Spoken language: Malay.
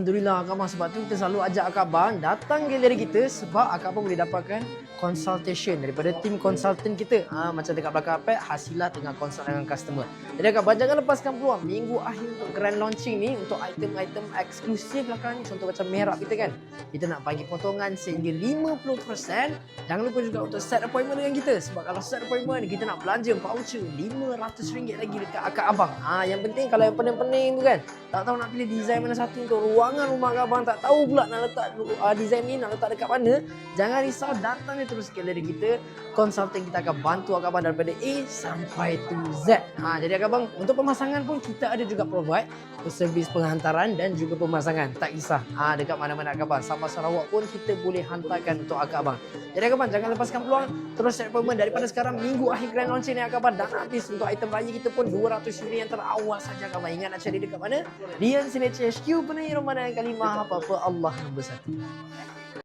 Alhamdulillah Kak Abang, sebab tu kita selalu ajak Kak Abang datang galeri kita sebab Kak Abang boleh dapatkan consultation daripada tim konsultan kita. Macam dekat belakang iPad, Hasilah tengah consult dengan customer. Jadi Kak Abang jangan lepaskan peluang minggu akhir untuk grand launching ni untuk item-item eksklusif lah kan. Contoh macam merah kita kan. Kita nak bagi potongan sehingga 50%. Jangan lupa juga untuk set appointment dengan kita. Sebab kalau set appointment kita nak belanja voucher RM500 lagi dekat Kak Abang. Yang penting kalau yang pening-pening tu kan, tak tahu nak pilih design mana satu untuk ruangan rumah Kak Abang, tak tahu pula nak letak design ni nak letak dekat mana, jangan risau, datang je terus galeri kita. Konsultan kita akan bantu Kak Abang daripada A sampai to Z. Jadi Kak Abang, untuk pemasangan pun kita ada juga provide servis penghantaran dan juga pemasangan. Tak kisah dekat mana-mana Kak Abang, Sabah Sarawak pun kita boleh hantarkan untuk Kak Abang. Jadi Kak Abang jangan lepaskan peluang, terus set appointment daripada sekarang. Minggu akhir grand launching ni Kak Abang dah habis. Untuk item raya kita pun RM200 yang terawal saja Kak Abang. Ingat nak cari dekat mana? Rian Signature HQ, penahi Ramadan Kalimah, apa-apa Allah nombor 1.